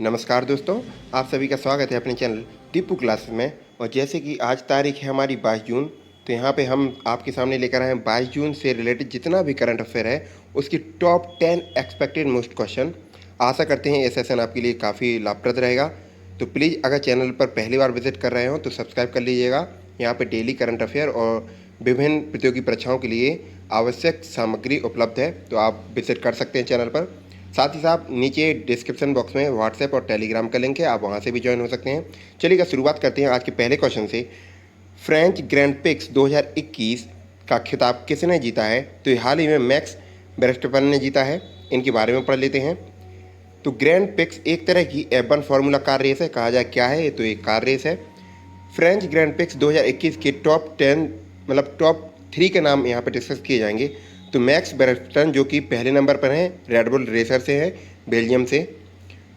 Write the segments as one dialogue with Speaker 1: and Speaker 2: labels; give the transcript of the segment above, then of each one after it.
Speaker 1: नमस्कार दोस्तों, आप सभी का स्वागत है अपने चैनल दीपू क्लासेस में। और जैसे कि आज तारीख है हमारी 22 जून, तो यहाँ पे हम आपके सामने लेकर आए हैं 22 जून से रिलेटेड जितना भी करंट अफेयर है उसकी टॉप 10 एक्सपेक्टेड मोस्ट क्वेश्चन। आशा करते हैं ये सेशन आपके लिए काफ़ी लाभप्रद रहेगा। तो प्लीज़ अगर चैनल पर पहली बार विजिट कर रहे हो तो सब्सक्राइब कर लीजिएगा। यहाँ पर डेली करंट अफेयर और विभिन्न प्रतियोगी परीक्षाओं के लिए आवश्यक सामग्री उपलब्ध है, तो आप विजिट कर सकते हैं चैनल पर। साथ ही साथ नीचे डिस्क्रिप्शन बॉक्स में व्हाट्सएप और टेलीग्राम का लिंक है, आप वहां से भी ज्वाइन हो सकते हैं। चलिएगा शुरुआत करते हैं आज के पहले क्वेश्चन से। फ्रेंच ग्रैंड प्रिक्स 2021 का खिताब किसने जीता है? तो ये हाल ही में मैक्स वर्स्टेपन ने जीता है। इनके बारे में पढ़ लेते हैं। तो ग्रैंड प्रिक्स एक तरह की F1 फार्मूला कार रेस है। कहा जाए क्या है, तो एक कार रेस है। फ्रेंच ग्रैंड प्रिक्स 2021 के टॉप 10 मतलब टॉप 3 के नाम यहाँ पर डिस्कस किए जाएंगे। तो मैक्स वर्स्टेपन जो कि पहले नंबर पर हैं, रेड बुल रेसर से है, बेल्जियम से।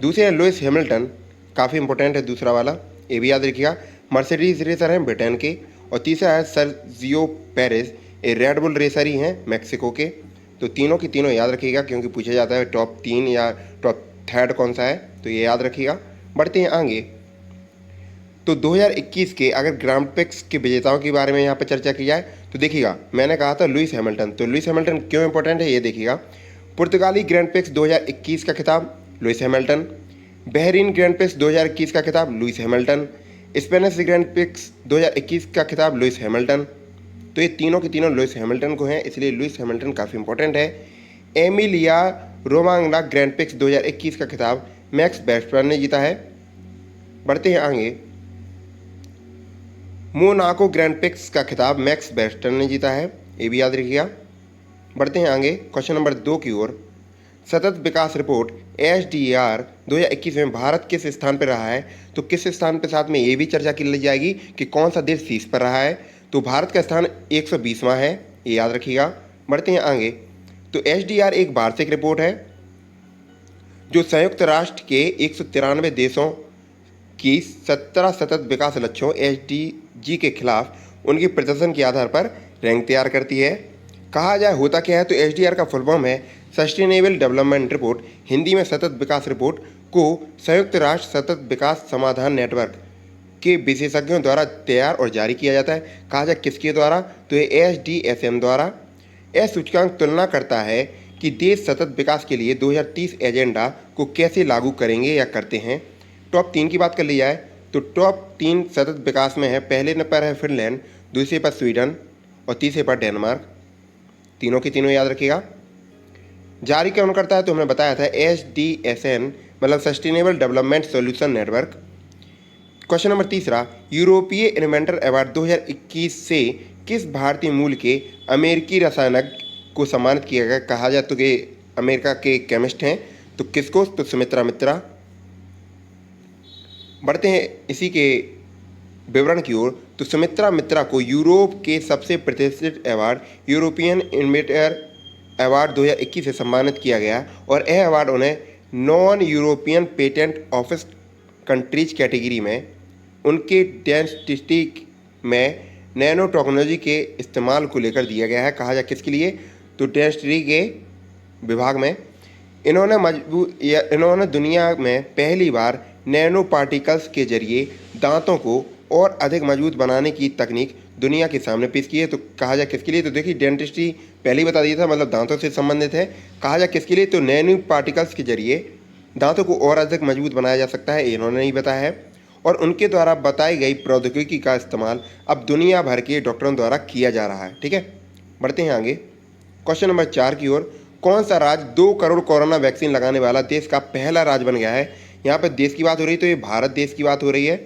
Speaker 1: दूसरे हैं लुइस हैमिल्टन, काफ़ी इंपॉर्टेंट है दूसरा वाला, ये भी याद रखिएगा, मर्सिडीज रेसर हैं ब्रिटेन के। और तीसरा है सर्जियो पेरेज, ये रेड बुल रेसर ही हैं मैक्सिको के। तो तीनों की तीनों याद रखिएगा क्योंकि पूछा जाता है टॉप 3 या टॉप 3 कौन सा है, तो ये याद रखिएगा। बढ़ते हैं आगे। तो 2021 के अगर ग्रांड प्रिक्स के विजेताओं के बारे में यहाँ पर चर्चा की जाए तो देखिएगा, मैंने कहा था लुइस हैमिल्टन। तो लुइस हैमिल्टन क्यों इंपॉर्टेंट है ये देखिएगा। पुर्तगाली ग्रैंड प्रिक्स 2021 का खिताब Lewis Hamilton. Bahrain grand prix 2021 का खिताब Lewis Hamilton. Spanish grand prix 2021 का खिताब लुइस हैमिल्टन। तो ये तीनों के तीनों लुइस हैमिल्टन को हैं, इसलिए लुइस हैमिल्टन काफ़ी इंपॉर्टेंट है। एमिलिया रोमांगना ग्रैंड प्रिक्स 2021 का खिताब मैक्स वर्स्टेपन ने जीता है। बढ़ते हैं आगे। मोनाको ग्रैंड प्रिक्स का खिताब मैक्स वर्स्टेपन ने जीता है, ये भी याद रखिएगा। बढ़ते हैं आगे क्वेश्चन नंबर 2 की ओर। सतत विकास रिपोर्ट SDR 2021 में भारत किस स्थान पर रहा है? तो किस स्थान पर, साथ में ये भी चर्चा की ली जाएगी कि कौन सा देश शीर्ष पर रहा है। तो भारत का स्थान 120वां है, ये याद रखिएगा। बढ़ते हैं आगे। तो SDR एक वार्षिक रिपोर्ट है जो संयुक्त राष्ट्र के 193 देशों की 17 सतत विकास लक्ष्यों SDG के खिलाफ उनके प्रदर्शन के आधार पर रैंक तैयार करती है। कहा जाए होता क्या है, तो SDR का फुल फॉर्म है सस्टेनेबल डेवलपमेंट रिपोर्ट, हिंदी में सतत विकास रिपोर्ट, को संयुक्त राष्ट्र सतत विकास समाधान नेटवर्क के विशेषज्ञों द्वारा तैयार और जारी किया जाता है। कहा जाए किसके द्वारा, तो ये SDSM द्वारा। यह सूचकांक तुलना करता है कि देश सतत विकास के लिए 2030 एजेंडा को कैसे लागू करेंगे या करते हैं। टॉप 3 की बात कर ली जाए तो टॉप 3 सतत विकास में है, पहले नंबर पर है फिनलैंड, दूसरे पर स्वीडन और तीसरे पर डेनमार्क। तीनों की तीनों याद रखिएगा। जारी कौन करता है, तो हमने बताया था SDSN मतलब sustainable development solution network. Question number 3, यूरोपीय इन्वेंटर अवार्ड 2021 से किस भारतीय मूल के अमेरिकी रसायनज्ञ को सम्मानित किया गया? कहा जाए तो कि अमेरिका के केमिस्ट हैं, तो किसको, तो सुमित्रा मित्रा। बढ़ते हैं इसी के विवरण की ओर। तो सुमित्रा मित्रा को यूरोप के सबसे प्रतिष्ठित अवार्ड यूरोपियन इन्वेंटर अवार्ड 2021 से सम्मानित किया गया और यह अवार्ड उन्हें non European patent office countries category में उनके डेंटिस्ट्री में नैनो टेक्नोलॉजी के इस्तेमाल को लेकर दिया गया है। कहा जाए किसके लिए, तो डेंटिस्ट्री के विभाग में। इन्होंने दुनिया में पहली बार नैनो पार्टिकल्स के जरिए दांतों को और अधिक मजबूत बनाने की तकनीक दुनिया के सामने पेश की है। तो कहा जाए किसके लिए, तो देखिए डेंटिस्ट्री पहले ही बता दिया था, मतलब दांतों से संबंधित है। कहा जाए किसके लिए, तो नैनो पार्टिकल्स के जरिए दांतों को और अधिक मजबूत बनाया जा सकता है, इन्होंने नहीं बताया है। और उनके द्वारा बताई गई प्रौद्योगिकी का इस्तेमाल अब दुनिया भर के डॉक्टरों द्वारा किया जा रहा है। ठीक है, बढ़ते हैं आगे क्वेश्चन नंबर 4 की ओर। कौन सा राज्य 2 करोड़ कोरोना वैक्सीन लगाने वाला देश का पहला राज्य बन गया है? यहाँ पर देश की बात हो रही है, तो ये भारत देश की बात हो रही है।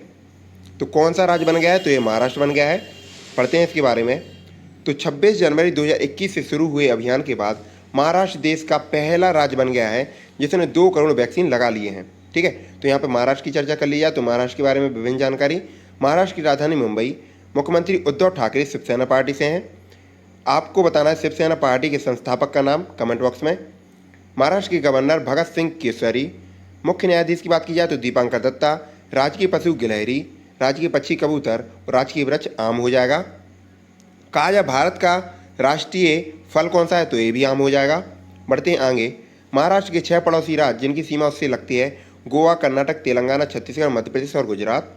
Speaker 1: तो कौन सा राज्य बन गया है, तो ये महाराष्ट्र बन गया है। पढ़ते हैं इसके बारे में। तो 26 जनवरी 2021 से शुरू हुए अभियान के बाद महाराष्ट्र देश का पहला राज्य बन गया है जिसने 2 करोड़ वैक्सीन लगा लिए हैं। ठीक है, तो यहाँ पर महाराष्ट्र की चर्चा कर ली जाए तो महाराष्ट्र के बारे में विभिन्न जानकारी। महाराष्ट्र की राजधानी मुंबई। मुख्यमंत्री उद्धव ठाकरे शिवसेना पार्टी से हैं। आपको बताना है शिवसेना पार्टी के संस्थापक का नाम कमेंट बॉक्स में। महाराष्ट्र के गवर्नर भगत सिंह केसरी। मुख्य न्यायाधीश की बात की जाए तो दीपांकर दत्ता। राजकीय पशु गिलहरी, राजकीय पक्षी कबूतर और राजकीय वृक्ष आम हो जाएगा। कहा जाए भारत का राष्ट्रीय फल कौन सा है, तो ये भी आम हो जाएगा। बढ़ते हैं आगे। महाराष्ट्र के 6 पड़ोसी राज्य जिनकी सीमा उससे लगती है गोवा, कर्नाटक, तेलंगाना, छत्तीसगढ़, मध्य प्रदेश और गुजरात।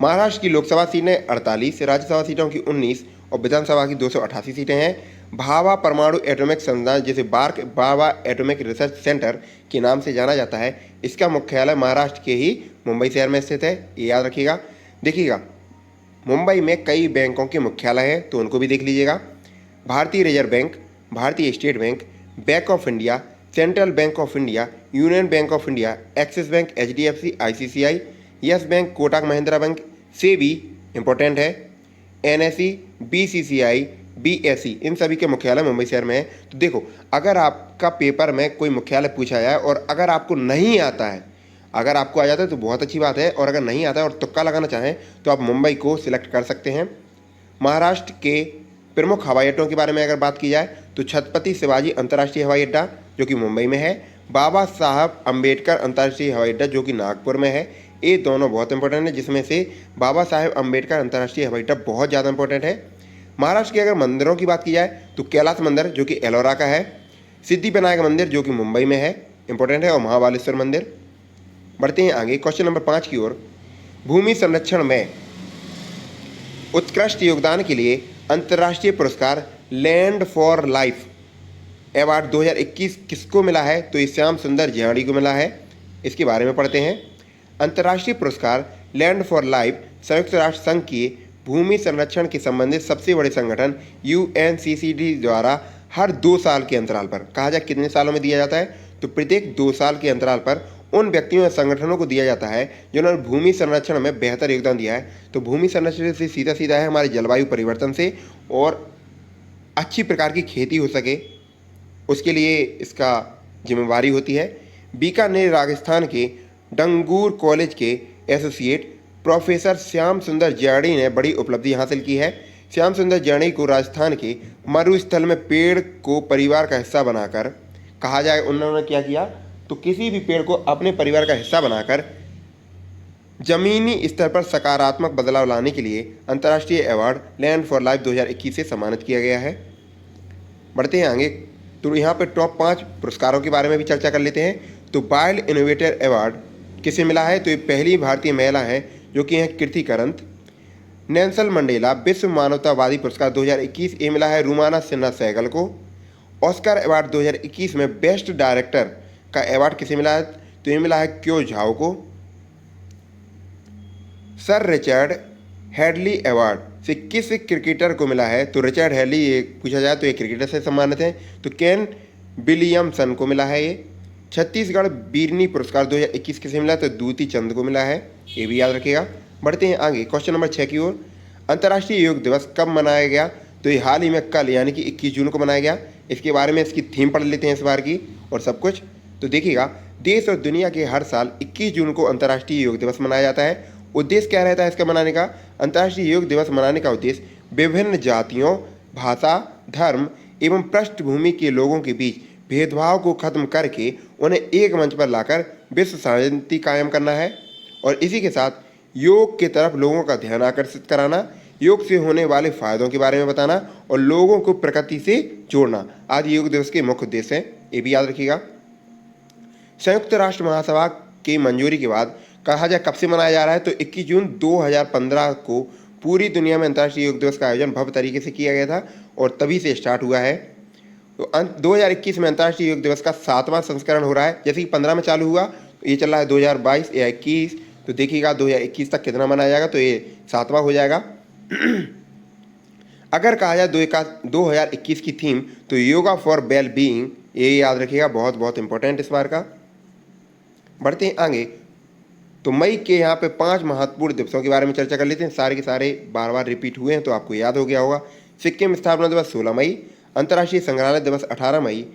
Speaker 1: महाराष्ट्र की लोकसभा सीटें 48, राज्यसभा सीटों की 19 और विधानसभा की 288 सीटें हैं। भाभा परमाणु एटॉमिक संस्थान, जिसे BARC Bhabha atomic research centre के नाम से जाना जाता है, इसका मुख्यालय महाराष्ट्र के ही मुंबई शहर में स्थित है, ये याद रखिएगा। देखिएगा, मुंबई में कई बैंकों के मुख्यालय हैं, तो उनको भी देख लीजिएगा। भारतीय रिजर्व बैंक, भारतीय state bank, bank of India, central bank of India, union bank of India, axis bank, HDFC, ICICI, yes bank, Kotak Mahindra bank, SEBI important है, NSE, BCCI, BSE, इन सभी के मुख्यालय मुंबई शहर में है। तो देखो, अगर आपका पेपर में कोई मुख्यालय पूछा जाए और अगर आपको नहीं आता है, अगर आपको आ जाता है तो बहुत अच्छी बात है, और अगर नहीं आता है और तुक्का लगाना चाहें तो आप मुंबई को सिलेक्ट कर सकते हैं। महाराष्ट्र के प्रमुख हवाई अड्डों के बारे में अगर बात की जाए तो छत्रपति शिवाजी अंतर्राष्ट्रीय हवाई अड्डा जो कि मुंबई में है, बाबा साहब अंबेडकर अंतर्राष्ट्रीय हवाई अड्डा जो कि नागपुर में है। ये दोनों बहुत इंपॉर्टेंट है, जिसमें से बाबा साहेब अंबेडकर अंतर्राष्ट्रीय हवाई अड्डा बहुत ज़्यादा इंपॉर्टेंट है। महाराष्ट्र के अगर मंदिरों की बात की जाए तो कैलाश मंदिर जो कि एलोरा का है, सिद्धिविनायक मंदिर जो कि मुंबई में है, इंपॉर्टेंट है, और महाबालेश्वर मंदिर। बढ़ते हैं आगे क्वेश्चन नंबर 5 की ओर। भूमि संरक्षण में उत्कृष्ट योगदान के लिए अंतर्राष्ट्रीय पुरस्कार लैंड फॉर लाइफ अवार्ड 2021 किसको मिला है? तो ये श्याम सुंदर जियाड़ी को मिला है। इसके बारे में पढ़ते हैं। अंतर्राष्ट्रीय पुरस्कार लैंड फॉर लाइफ संयुक्त राष्ट्र संघ के भूमि संरक्षण के संबंधित सबसे बड़े संगठन UNCCD द्वारा हर 2 साल के अंतराल पर, कहा जाए कितने सालों में दिया जाता है? तो प्रत्येक 2 साल के अंतराल पर उन व्यक्तियों या संगठनों को दिया जाता है जिन्होंने भूमि संरक्षण में बेहतर योगदान दिया है। तो भूमि संरक्षण से सीधा सीधा है हमारे जलवायु परिवर्तन से, और अच्छी प्रकार की खेती हो सके उसके लिए इसका जिम्मेवारी होती है। बीकानेर राजस्थान के डंगूर कॉलेज के एसोसिएट प्रोफेसर श्याम सुंदर जियाड़ी ने बड़ी उपलब्धि हासिल की है। श्याम सुंदर जियाड़ी को राजस्थान के मरुस्थल में पेड़ को परिवार का हिस्सा बनाकर, कहा जाए उन्होंने क्या किया, तो किसी भी पेड़ को अपने परिवार का हिस्सा बनाकर जमीनी स्तर पर सकारात्मक बदलाव लाने के लिए अंतर्राष्ट्रीय अवार्ड लैंड फॉर लाइफ 2021 से सम्मानित किया गया है। बढ़ते हैं आगे, तो यहाँ पर टॉप 5 पुरस्कारों के बारे में भी चर्चा कर लेते हैं। तो वाइल्ड इनोवेटर अवार्ड किसे मिला है? तो ये पहली भारतीय महिला है जो कि हैं कीर्ति करंत। नेल्सन मंडेला विश्व मानवतावादी पुरस्कार 2021 ये मिला है रूमाना सिन्हा सहगल को। ऑस्कर अवार्ड 2021 में बेस्ट डायरेक्टर का अवार्ड किसे मिला है? तो ये मिला है क्यो झाओ को। सर रिचर्ड हेडली अवार्ड से किस क्रिकेटर को मिला है? तो रिचर्ड हेडली, ये पूछा जाए तो ये क्रिकेटर से सम्मानित हैं, तो केन विलियमसन को मिला है ये। छत्तीसगढ़ बीरनी पुरस्कार 2021 किसे मिला? तो दूती चंद को मिला है, ये भी याद रखिएगा। बढ़ते हैं आगे क्वेश्चन नंबर 6 की ओर। अंतर्राष्ट्रीय योग दिवस कब मनाया गया? तो ये हाल ही में कल यानी कि 21 जून को मनाया गया। इसके बारे में इसकी थीम पढ़ लेते हैं इस बार की और सब कुछ। तो देखिएगा, देश और दुनिया के हर साल 21 जून को अंतर्राष्ट्रीय योग दिवस मनाया जाता है। उद्देश्य क्या रहता है इसका मनाने का? अंतर्राष्ट्रीय योग दिवस मनाने का उद्देश्य विभिन्न जातियों, भाषा, धर्म एवं पृष्ठभूमि के लोगों के बीच भेदभाव को खत्म करके उन्हें एक मंच पर लाकर विश्व शांति कायम करना है, और इसी के साथ योग की तरफ लोगों का ध्यान आकर्षित कराना, योग से होने वाले फायदों के बारे में बताना और लोगों को प्रकृति से जोड़ना आदि योग दिवस के मुख्य उद्देश्य हैं, ये भी याद रखिएगा। संयुक्त राष्ट्र महासभा की मंजूरी के बाद कहा जाए कब से मनाया जा रहा है? तो 21 जून 2015 को पूरी दुनिया में अंतर्राष्ट्रीय योग दिवस का आयोजन भव्य तरीके से किया गया था और तभी से स्टार्ट हुआ है। तो 2021 में अंतर्राष्ट्रीय योग दिवस का 7वां संस्करण हो रहा है। जैसे कि 15 में चालू हुआ, तो ये चल रहा है 2022 या 21, तो देखिएगा 2021 तक कितना मनाया जाएगा, तो ये 7वां हो जाएगा। अगर कहा जाए 2021 की थीम तो योगा फॉर वेल बीइंग, ये याद रखिएगा, बहुत बहुत इंपॉर्टेंट इस बार का। बढ़ते हैं आगे, तो मई के यहाँ पे 5 महत्वपूर्ण दिवसों के बारे में चर्चा कर लेते हैं। सारे के सारे बार बार रिपीट हुए हैं तो आपको याद हो गया होगा। सिक्किम स्थापना दिवस 16 मई, अंतर्राष्ट्रीय संग्रहालय दिवस 18 मई,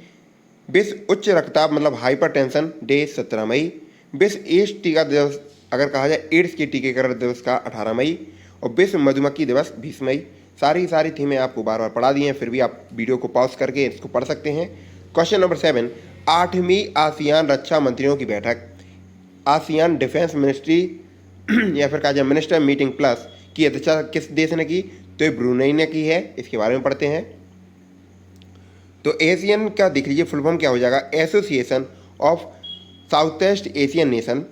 Speaker 1: विश्व उच्च रक्तचाप मतलब हाइपरटेंशन डे 17 मई, विश्व एड्स टीका दिवस अगर कहा जाए एड्स के टीकाकरण दिवस का 18 मई, और विश्व मधुमक्खी दिवस 20 मई। सारी थीमें आपको बार बार पढ़ा दी हैं, फिर भी आप वीडियो को पॉज करके इसको पढ़ सकते हैं। क्वेश्चन नंबर 7, 8वीं आसियान रक्षा मंत्रियों की बैठक आसियान डिफेंस मिनिस्ट्री या फिर कहा जाए मिनिस्टर मीटिंग प्लस की अध्यक्षता किस देश ने की? तो ये ब्रुनेई ने की है। इसके बारे में पढ़ते हैं। तो एशियन का देख लीजिए फुल फॉर्म क्या हो जाएगा? Association of south east Asian nation,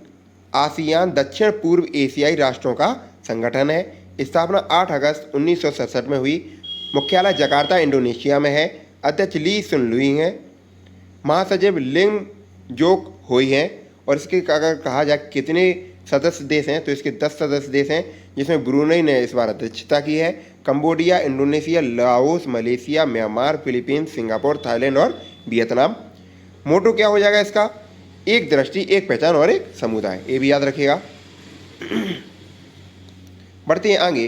Speaker 1: ASEAN दक्षिण पूर्व एशियाई राष्ट्रों का संगठन है। स्थापना 8 अगस्त 1967 में हुई। मुख्यालय जकार्ता इंडोनेशिया में है। अध्यक्ष ली सुन लुई हैं। महासचिव लिंग जोक होई हैं। और इसके अगर कहा जाए कितने सदस्य देश हैं तो इसके 10 सदस्य देश हैं, जिसमें ब्रुनेई ने इस बार अध्यक्षता की है। Cambodia, Indonesia, Laos, Malaysia, Myanmar, Philippines, Singapore, Thailand और वियतनाम। मोटो क्या हो जाएगा इसका? एक दृष्टि, एक पहचान और एक समुदाय, ये भी याद रखिएगा। बढ़ते हैं आगे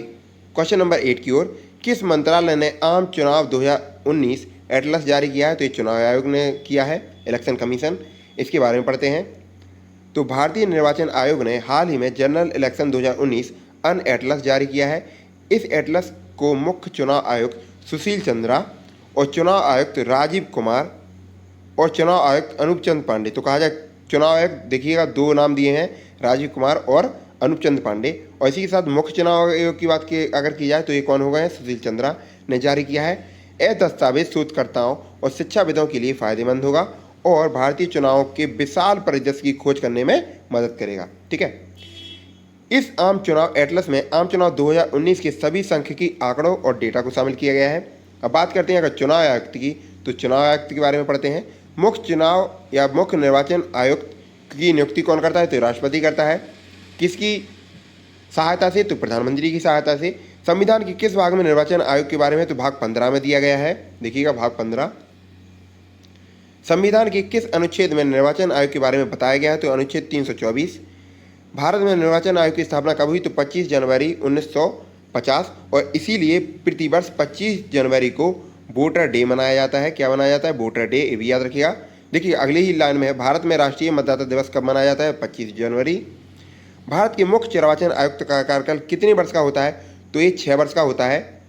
Speaker 1: क्वेश्चन नंबर 8 की ओर। किस मंत्रालय ने आम चुनाव 2019 एटलस जारी किया है? तो ये चुनाव आयोग ने किया है, इलेक्शन कमीशन। इसके बारे में पढ़ते हैं। तो भारतीय निर्वाचन आयोग ने हाल ही में जनरल इलेक्शन 2019 अन एटलस जारी किया है। इस एटलस को मुख्य चुनाव आयुक्त सुशील चंद्रा और चुनाव आयुक्त राजीव कुमार और चुनाव आयुक्त अनूप चंद पांडे, तो कहा जाए चुनाव आयुक्त देखिएगा 2 नाम दिए हैं, राजीव कुमार और अनूप चंद पांडे। और इसी के साथ मुख्य चुनाव आयोग की बात अगर की जाए तो ये कौन हो गए? सुशील चंद्रा ने जारी किया है। यह दस्तावेज शोधकर्ताओं और शिक्षाविदों के लिए फायदेमंद होगा और भारतीय चुनावों के विशाल परिदृश्य की खोज करने में मदद करेगा। ठीक है। इस आम चुनाव एटलस में आम चुनाव 2019 के सभी सांख्यिकी आंकड़ों और डेटा को शामिल किया गया है। अब बात करते हैं अगर चुनाव आयुक्त की, तो चुनाव आयुक्त के बारे में पढ़ते हैं। मुख्य चुनाव या मुख्य निर्वाचन आयुक्त की नियुक्ति कौन करता है? तो राष्ट्रपति करता है। किसकी सहायता से? तो प्रधानमंत्री की सहायता से। संविधान के किस भाग में निर्वाचन आयोग के बारे में? तो भाग 15 में दिया गया है। देखिएगा भाग 15। संविधान के किस अनुच्छेद में निर्वाचन आयोग के बारे में बताया गया है? तो अनुच्छेद 324। भारत में निर्वाचन आयोग की स्थापना कब हुई? तो 25 जनवरी 1950 और इसीलिए प्रतिवर्ष 25 जनवरी को वोटर डे मनाया जाता है। क्या मनाया जाता है? वोटर डे, ये भी याद रखिएगा। देखिए अगले ही लाइन में है, भारत में राष्ट्रीय मतदाता दिवस कब मनाया जाता है? 25 जनवरी। भारत के मुख्य निर्वाचन आयुक्त का कार्यकाल कितने वर्ष का होता है? तो ये 6 वर्ष का होता है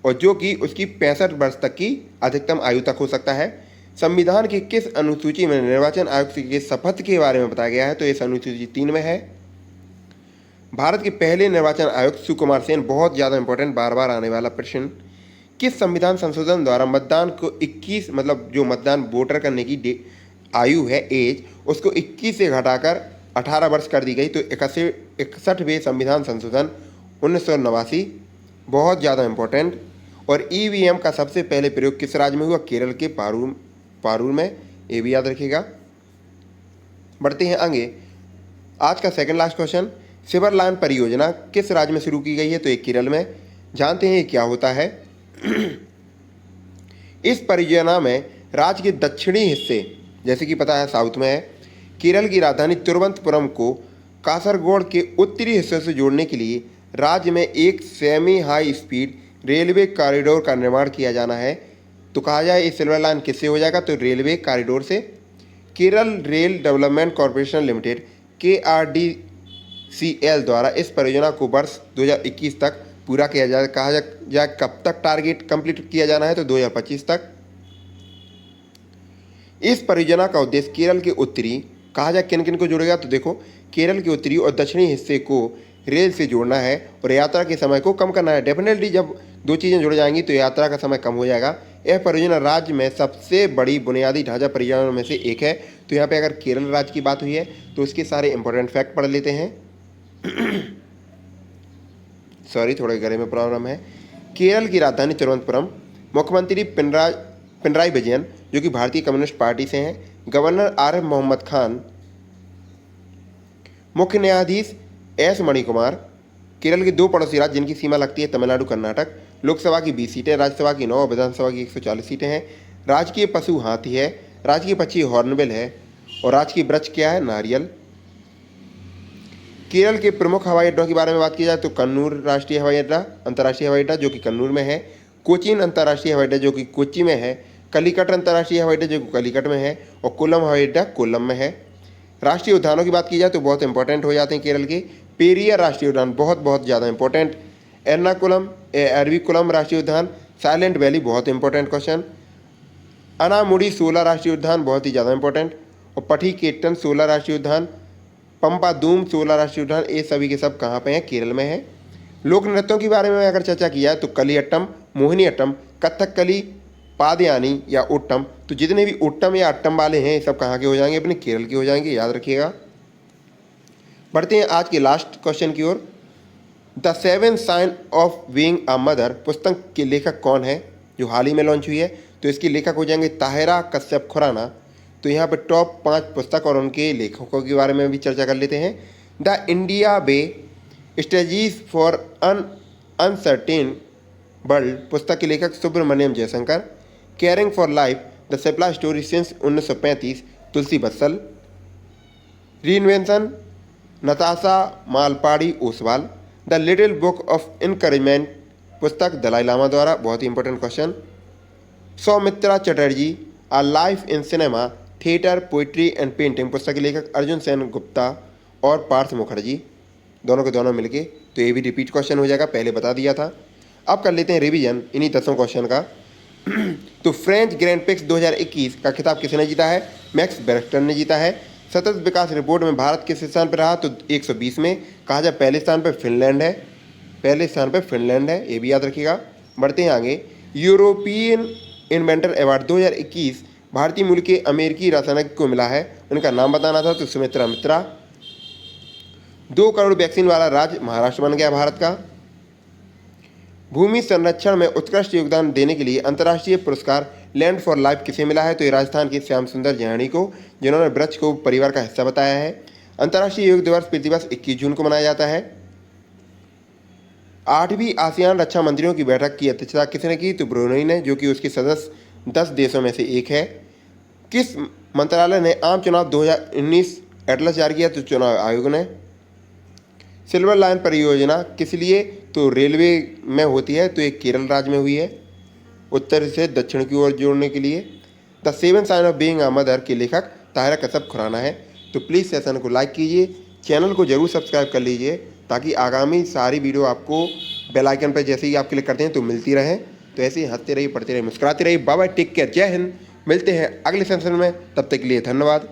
Speaker 1: और जो कि उसकी 65 वर्ष तक की अधिकतम आयु तक हो सकता है। संविधान की किस अनुसूची में निर्वाचन आयुक्त के शपथ के बारे में बताया गया है? तो इस अनुसूची 3 में है। भारत के पहले निर्वाचन आयुक्त सुकुमार सेन, बहुत ज़्यादा इंपॉर्टेंट, बार बार आने वाला प्रश्न। किस संविधान संशोधन द्वारा मतदान को 21 मतलब जो मतदान वोटर करने की आयु है, एज, उसको 21 से घटाकर 18 वर्ष कर दी गई? तो 61वें संविधान संशोधन 1989, बहुत ज़्यादा इंपॉर्टेंट। और ईवीएम का सबसे पहले प्रयोग किस राज्य में हुआ? केरल के पारूर में, ये भी याद रखिएगा। बढ़ते हैं आगे। आज का सेकंड लास्ट क्वेश्चन। सिवर लाइन परियोजना किस राज्य में शुरू की गई है? तो ये केरल में। जानते हैं ये क्या होता है? इस परियोजना में राज्य के दक्षिणी हिस्से, जैसे कि पता है साउथ में है, केरल की राजधानी तिरुवनंतपुरम को कासरगोड के उत्तरी हिस्से से जोड़ने के लिए राज्य में एक semi high speed railway corridor का निर्माण किया जाना है। तो कहा जाए इस सिल्वर लाइन किससे हो जाएगा? तो रेलवे कॉरिडोर से। Kerala rail development corporation limited KRDCL द्वारा इस परियोजना को वर्ष 2021 तक पूरा किया जाए। कहा जाए कब तक टारगेट कंप्लीट किया जाना है? तो 2025 तक। इस परियोजना का उद्देश्य केरल के उत्तरी, कहा जाए किन किन को जोड़ेगा? तो देखो केरल के उत्तरी और दक्षिणी हिस्से को रेल से जोड़ना है और यात्रा के समय को कम करना है। डेफिनेटली जब 2 चीज़ें जुड़ जाएंगी तो यात्रा का समय कम हो जाएगा। यह परियोजना राज्य में सबसे बड़ी बुनियादी ढांचा परियोजनाओं में से एक है। तो यहाँ पे अगर केरल राज्य की बात हुई है तो उसके सारे इंपॉर्टेंट फैक्ट पढ़ लेते हैं। सॉरी, थोड़े गले में प्रॉब्लम है। केरल की राजधानी तिरुवनंतपुरम। मुख्यमंत्री पिनराई विजयन, जो कि भारतीय कम्युनिस्ट पार्टी से हैं। गवर्नर आरिफ मोहम्मद खान। मुख्य न्यायाधीश एस मणिकुमार। केरल के 2 पड़ोसी राज्य जिनकी सीमा लगती है, तमिलनाडु, कर्नाटक। लोकसभा की 20 सीटें, राज्यसभा की 9, विधानसभा की 140 सीटें हैं। राजकीय पशु हाथी है। राजकीय पक्षी हॉर्नबिल है और राजकीय वृक्ष क्या है? नारियल। केरल के प्रमुख हवाई अड्डों के बारे में बात की जाए तो कन्नूर राष्ट्रीय हवाई अड्डा, अंतर्राष्ट्रीय हवाई अड्डा जो कि कन्नूर में है। कोचीन अंतर्राष्ट्रीय हवाई अड्डा जो कि कोच्चि में है। कलिकट अंतर्राष्ट्रीय हवाई अड्डा जो कि कलिकट में है और कोल्लम हवाई अड्डा कोल्लम में है। राष्ट्रीय उद्यानों की बात की जाए तो बहुत इंपॉर्टेंट हो जाते हैं केरल के। पेरियर राष्ट्रीय उद्यान बहुत ज़्यादा इंपॉर्टेंट। एर्नाकुलम राष्ट्रीय उद्यान। साइलेंट वैली, बहुत इंपॉर्टेंट क्वेश्चन। अनामुडी 16 राष्ट्रीय उद्यान, बहुत ही ज़्यादा इंपॉर्टेंट। और पठीकेट्टन 16 राष्ट्रीय उद्यान। पंपादूम 16 राष्ट्रीय उद्यान, ये सभी के सब कहाँ पे हैं? केरल में है। लोक नृत्यों के बारे में अगर चर्चा की जाए तो कलियट्टम, मोहिनीअट्टम, कथकली, पादयानी या ओट्टम। तो जितने भी ओट्टम या अट्टम वाले हैं ये सब कहाँ के हो जाएंगे? अपने केरल के हो जाएंगे, याद रखिएगा। बढ़ते हैं आज के लास्ट क्वेश्चन की ओर। The seven sign of being a mother पुस्तक के लेखक कौन है, जो हाल ही में लॉन्च हुई है? तो इसके लेखक हो जाएंगे ताहिरा कश्यप खुराना। तो यहाँ पर टॉप 5 पुस्तक और उनके लेखकों के बारे में भी चर्चा कर लेते हैं। The India way strategies for uncertain world पुस्तक के लेखक Subrahmanyam Jaishankar. Caring for life the supply story since 1935 Tulsi Batsal. Reinvention Natasha Malpani Oswal. The little book of encouragement पुस्तक दलाई लामा द्वारा, बहुत ही important question. Soumitra Chatterjee a life in cinema theatre poetry and painting पुस्तक के लेखक अर्जुन सेन गुप्ता और पार्थ मुखर्जी, दोनों के दोनों मिलके। तो ये भी रिपीट क्वेश्चन हो जाएगा, पहले बता दिया था। अब कर लेते हैं रिवीजन इन्हीं 10 क्वेश्चन का। तो फ्रेंच ग्रैंड प्रिक्स 2021 का खिताब किसने जीता है? मैक्स वर्स्टेपेन ने जीता है। सतत विकास रिपोर्ट में भारत किस स्थान पर रहा? तो 120 में। कहा जाए पहले स्थान पर फिनलैंड है, पहले स्थान पर फिनलैंड है, ये भी याद रखिएगा। बढ़ते हैं आगे। यूरोपियन इन्वेंटर अवार्ड 2021 भारतीय मूल के अमेरिकी रासायनिक को मिला है, उनका नाम बताना था, तो सुमित्रा मित्रा। 2 करोड़ वैक्सीन वाला राज्य महाराष्ट्र बन गया भारत का। भूमि संरक्षण में उत्कृष्ट योगदान देने के लिए अंतर्राष्ट्रीय पुरस्कार लैंड फॉर लाइफ किसे मिला है? तो ये राजस्थान के श्याम सुंदर जयाणी को, जिन्होंने वृक्ष को परिवार का हिस्सा बताया है। अंतर्राष्ट्रीय योग दिवस प्रतिवर्ष 21 जून को मनाया जाता है। 8वीं आसियान रक्षा मंत्रियों की बैठक की अध्यक्षता किसने की? तो ब्रुनेई ने, जो कि उसके सदस्य 10 देशों में से एक है। किस मंत्रालय ने आम चुनाव 2019 एटलस जारी किया? तो चुनाव आयोग ने। सिल्वर लाइन परियोजना किस लिए? तो रेलवे में होती है, तो एक केरल राज्य में हुई है, उत्तर से दक्षिण की ओर जोड़ने के लिए। The seven sign of being a mother के लेखक ताहिरा कश्यप खुराना है। तो प्लीज़ सेशन को लाइक कीजिए, चैनल को जरूर सब्सक्राइब कर लीजिए, ताकि आगामी सारी वीडियो आपको बेल आइकन पर जैसे ही आप क्लिक करते हैं तो मिलती रहे। तो ऐसे ही हंसते रहिए, पढ़ते रहिए, मुस्कुराते रहिए। बाय बाय, टेक केयर, जय हिंद। मिलते हैं अगले सेशन में, तब तक के लिए धन्यवाद।